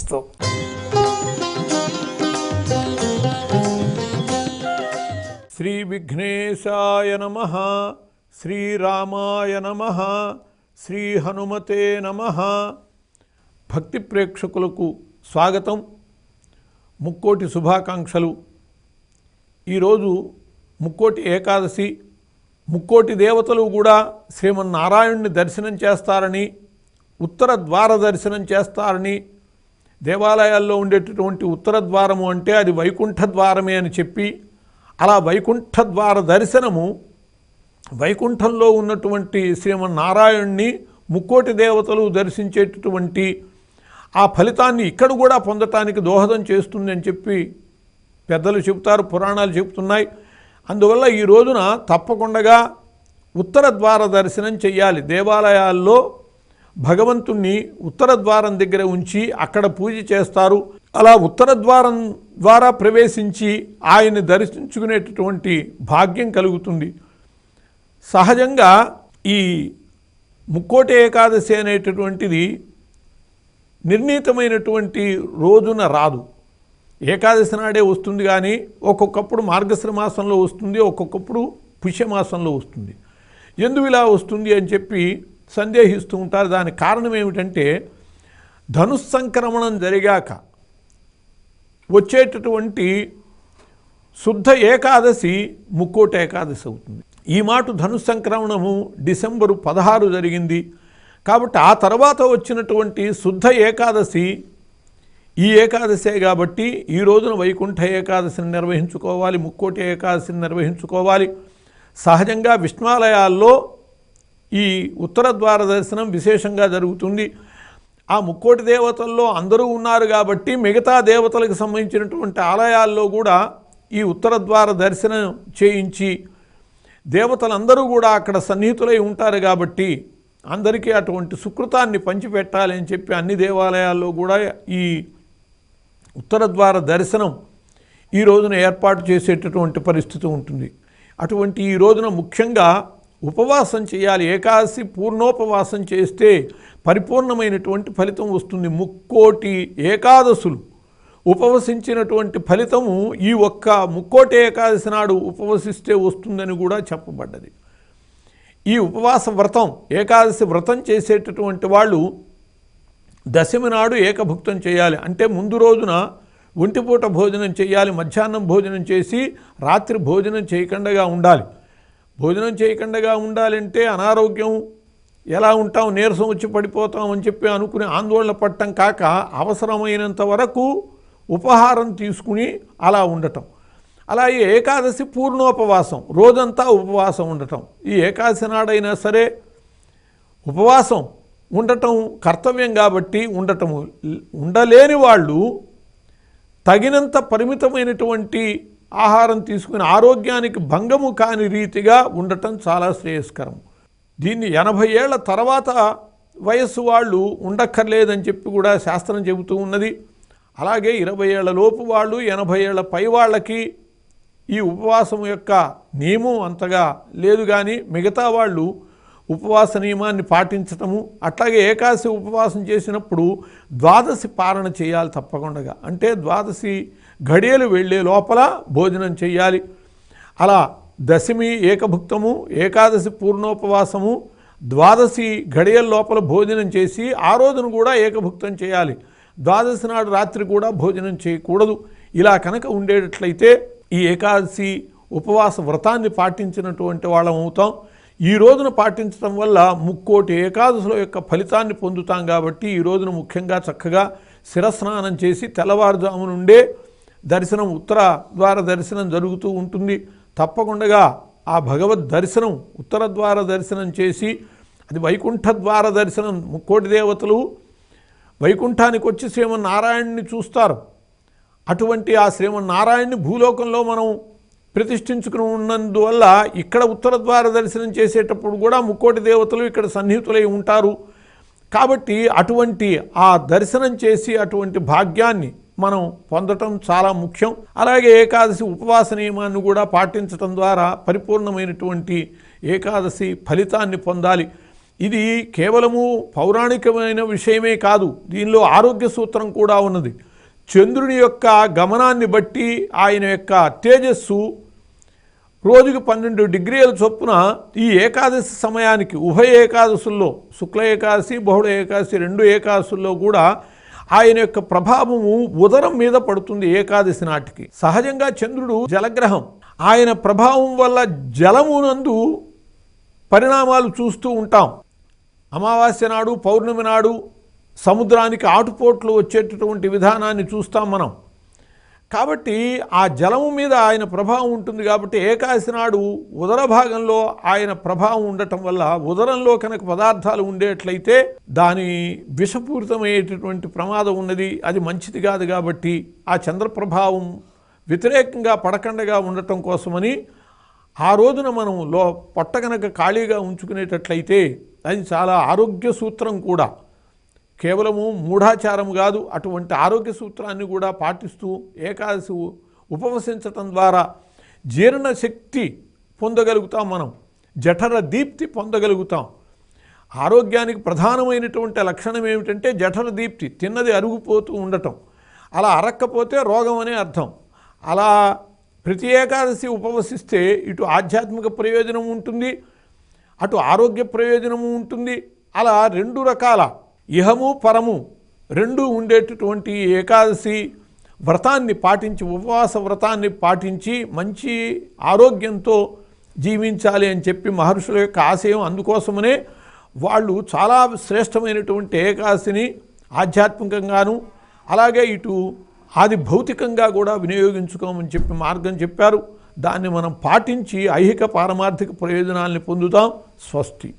తథాస్తు. శ్రీ విఘ్నేశాయ నమః. శ్రీరామాయ నమః. శ్రీ హనుమతే నమః. భక్తి ప్రేక్షకులకు స్వాగతం, ముక్కోటి శుభాకాంక్షలు. ఈరోజు ముక్కోటి ఏకాదశి. ముక్కోటి దేవతలు కూడా శ్రీమన్నారాయణుని దర్శనం చేస్తారని, ఉత్తర ద్వార దర్శనం చేస్తారని, దేవాలయాల్లో ఉండేటటువంటి ఉత్తర ద్వారము అంటే అది వైకుంఠ ద్వారమే అని చెప్పి, అలా వైకుంఠ ద్వార దర్శనము, వైకుంఠంలో ఉన్నటువంటి శ్రీమన్నారాయణుని ముక్కోటి దేవతలు దర్శించేటటువంటి ఆ ఫలితాన్ని ఇక్కడ కూడా పొందటానికి దోహదం చేస్తుంది అని చెప్పి పెద్దలు చెబుతారు, పురాణాలు చెబుతున్నాయి. అందువల్ల ఈ రోజున తప్పకుండా ఉత్తర ద్వార దర్శనం చెయ్యాలి. దేవాలయాల్లో భగవంతుణ్ణి ఉత్తర ద్వారం దగ్గర ఉంచి అక్కడ పూజ చేస్తారు. అలా ఉత్తర ద్వారం ద్వారా ప్రవేశించి ఆయన్ని దర్శించుకునేటటువంటి భాగ్యం కలుగుతుంది. సహజంగా ఈ ముక్కోటి ఏకాదశి అనేటటువంటిది నిర్ణీతమైనటువంటి రోజున రాదు. ఏకాదశి నాడే వస్తుంది, కానీ ఒక్కొక్కప్పుడు మార్గశిర మాసంలో వస్తుంది, ఒక్కొక్కప్పుడు పుష్యమాసంలో వస్తుంది. ఎందుకు ఇలా వస్తుంది అని చెప్పి సందేహిస్తూ ఉంటారు. దానికి కారణం ఏమిటంటే, ధనుస్సంక్రమణం జరిగాక వచ్చేటటువంటి శుద్ధ ఏకాదశి ముక్కోటి ఏకాదశి అవుతుంది. ఈ మాట ధనుస్సంక్రమణము డిసెంబరు 16 జరిగింది. కాబట్టి ఆ తర్వాత వచ్చినటువంటి శుద్ధ ఏకాదశి ఈ ఏకాదశే. కాబట్టి ఈ రోజున వైకుంఠ ఏకాదశిని నిర్వహించుకోవాలి, ముక్కోటి ఏకాదశిని నిర్వహించుకోవాలి. సహజంగా విష్ణాలయాల్లో ఈ ఉత్తర ద్వార దర్శనం విశేషంగా జరుగుతుంది. ఆ ముక్కోటి దేవతల్లో అందరూ ఉన్నారు కాబట్టి మిగతా దేవతలకు సంబంధించినటువంటి ఆలయాల్లో కూడా ఈ ఉత్తర ద్వార దర్శనం చేయించి, దేవతలందరూ కూడా అక్కడ సన్నిహితులై ఉంటారు కాబట్టి అందరికీ అటువంటి సుకృతాన్ని పంచిపెట్టాలి అని చెప్పి అన్ని దేవాలయాల్లో కూడా ఈ ఉత్తర ద్వార దర్శనం ఈ రోజున ఏర్పాటు చేసేటటువంటి పరిస్థితి ఉంటుంది. అటువంటి ఈ రోజున ముఖ్యంగా ఉపవాసం చేయాలి. ఏకాదశి పూర్ణోపవాసం చేస్తే పరిపూర్ణమైనటువంటి ఫలితం వస్తుంది. ముక్కోటి ఏకాదశులు ఉపవసించినటువంటి ఫలితము ఈ ఒక్క ముక్కోటి ఏకాదశి నాడు ఉపవసిస్తే వస్తుందని కూడా చెప్పబడ్డది. ఈ ఉపవాస వ్రతం, ఏకాదశి వ్రతం చేసేటటువంటి వాళ్ళు దశమి నాడు ఏకభుక్తం చేయాలి. అంటే ముందు రోజున ఒంటిపూట భోజనం చేయాలి, మధ్యాహ్నం భోజనం చేసి రాత్రి భోజనం చేయకుండా ఉండాలి. భోజనం చేయకుండా ఉండాలంటే అనారోగ్యం ఎలా ఉంటాం, నీరసం వచ్చి పడిపోతాం అని చెప్పి అనుకుని ఆందోళన పడటం కాక, అవసరమైనంత వరకు ఉపహారం తీసుకుని అలా ఉండటం. అలాగే ఏకాదశి పూర్ణోపవాసం, రోజంతా ఉపవాసం ఉండటం. ఈ ఏకాదశి నాడైనా సరే ఉపవాసం ఉండటం కర్తవ్యం కాబట్టి ఉండటము. ఉండలేని వాళ్ళు తగినంత పరిమితమైనటువంటి ఆహారం తీసుకుని ఆరోగ్యానికి భంగము కాని రీతిగా ఉండటం చాలా శ్రేయస్కరం. దీన్ని 80 ఏళ్ల తర్వాత వయస్సు వాళ్ళు ఉండక్కర్లేదని చెప్పి కూడా శాస్త్రం చెబుతూ ఉన్నది. అలాగే 20 ఏళ్ల లోపు వాళ్ళు, 80 ఏళ్ల పై వాళ్ళకి ఈ ఉపవాసం యొక్క నియమం అంతగా లేదు, కానీ మిగతా వాళ్ళు ఉపవాస నియమాన్ని పాటించటము. అట్లాగే ఏకాదశి ఉపవాసం చేసినప్పుడు ద్వాదశి పారణ చేయాలి తప్పకుండా. అంటే ద్వాదశి ఘడియలు వెళ్ళే లోపల భోజనం చేయాలి. అలా దశమి ఏకభుక్తము, ఏకాదశి పూర్ణోపవాసము, ద్వాదశి ఘడియల లోపల భోజనం చేసి ఆ రోజున కూడా ఏకభుక్తం చేయాలి. ద్వాదశి నాడు రాత్రి కూడా భోజనం చేయకూడదు. ఇలా కనుక ఉండేటట్లయితే ఈ ఏకాదశి ఉపవాస వ్రతాన్ని పాటించినటువంటి వాళ్ళం అవుతాం. ఈ రోజున పాటించడం వల్ల ముక్కోటి ఏకాదశుల యొక్క ఫలితాన్ని పొందుతాం. కాబట్టి ఈ రోజున ముఖ్యంగా చక్కగా శిరస్నానం చేసి తెల్లవారుజాము నుండే దర్శనం, ఉత్తర ద్వార దర్శనం జరుగుతూ ఉంటుంది. తప్పకుండా ఆ భగవద్ దర్శనం, ఉత్తర ద్వార దర్శనం చేసి, అది వైకుంఠ ద్వార దర్శనం. ముక్కోటి దేవతలు వైకుంఠానికి వచ్చి శ్రీమన్నారాయణుని చూస్తారు. అటువంటి ఆ శ్రీమన్నారాయణుని భూలోకంలో మనం ప్రతిష్ఠించుకుని ఉన్నందువల్ల ఇక్కడ ఉత్తర ద్వార దర్శనం చేసేటప్పుడు కూడా ముక్కోటి దేవతలు ఇక్కడ సన్నిహితులై ఉంటారు. కాబట్టి అటువంటి ఆ దర్శనం చేసి అటువంటి భాగ్యాన్ని మనం పొందటం చాలా ముఖ్యం. అలాగే ఏకాదశి ఉపవాస నియమాన్ని కూడా పాటించటం ద్వారా పరిపూర్ణమైనటువంటి ఏకాదశి ఫలితాన్ని పొందాలి. ఇది కేవలము పౌరాణికమైన విషయమే కాదు, దీనిలో ఆరోగ్య సూత్రం కూడా ఉన్నది. చంద్రుని యొక్క గమనాన్ని బట్టి ఆయన యొక్క తేజస్సు రోజుకు 12 డిగ్రీల చొప్పున ఈ ఏకాదశి సమయానికి ఉభయ ఏకాదశుల్లో, శుక్ల ఏకాదశి బహుళ ఏకాదశి 2 ఏకాదశుల్లో కూడా ఆయన యొక్క ప్రభావము ఉదరం మీద పడుతుంది. ఏకాదశి నాటికి సహజంగా చంద్రుడు జలగ్రహం, ఆయన ప్రభావం వల్ల జలమునందు పరిణామాలు చూస్తూ ఉంటాం. అమావాస్య నాడు పౌర్ణమి నాడు సముద్రానికి ఆటుపోట్లు వచ్చేటటువంటి విధానాన్ని చూస్తాం మనం. కాబట్టి ఆ జలము మీద ఆయన ప్రభావం ఉంటుంది. కాబట్టి ఏకాదశి నాడు ఉదర భాగంలో ఆయన ప్రభావం ఉండటం వల్ల ఉదరంలో కనుక పదార్థాలు ఉండేట్లయితే దాని విషపూరితమయ్యేటటువంటి ప్రమాదం ఉన్నది, అది మంచిది కాదు. కాబట్టి ఆ చంద్ర ప్రభావం వ్యతిరేకంగా పడకండగా ఉండటం కోసమని ఆ రోజున మనం పొట్ట కనుక ఖాళీగా ఉంచుకునేటట్లయితే అది చాలా ఆరోగ్య సూత్రం కూడా, కేవలము మూఢాచారం కాదు. అటువంటి ఆరోగ్య సూత్రాన్ని కూడా పాటిస్తూ ఏకాదశి ఉపవసించటం ద్వారా జీర్ణశక్తి పొందగలుగుతాం, మనం జఠర దీప్తి పొందగలుగుతాం. ఆరోగ్యానికి ప్రధానమైనటువంటి లక్షణం ఏమిటంటే జఠర దీప్తి, తిన్నది అరుగుపోతూ ఉండటం. అలా అరక్కపోతే రోగం అనే అర్థం. అలా ప్రతి ఏకాదశి ఉపవసిస్తే ఇటు ఆధ్యాత్మిక ప్రయోజనం ఉంటుంది, అటు ఆరోగ్య ప్రయోజనము ఉంటుంది. అలా 2 రకాల ఇహము పరము 2 ఉండేటటువంటి ఏకాదశి వ్రతాన్ని పాటించి, ఉపవాస వ్రతాన్ని పాటించి మంచి ఆరోగ్యంతో జీవించాలి అని చెప్పి మహర్షుల యొక్క ఆశయం. అందుకోసమనే వాళ్ళు చాలా శ్రేష్టమైనటువంటి ఏకాదశిని ఆధ్యాత్మికంగాను అలాగే ఇటు ఆది భౌతికంగా కూడా వినియోగించుకోమని చెప్పి మార్గం చెప్పారు. దాన్ని మనం పాటించి ఐహిక పారమార్థిక ప్రయోజనాల్ని పొందుతాం. స్వస్తి.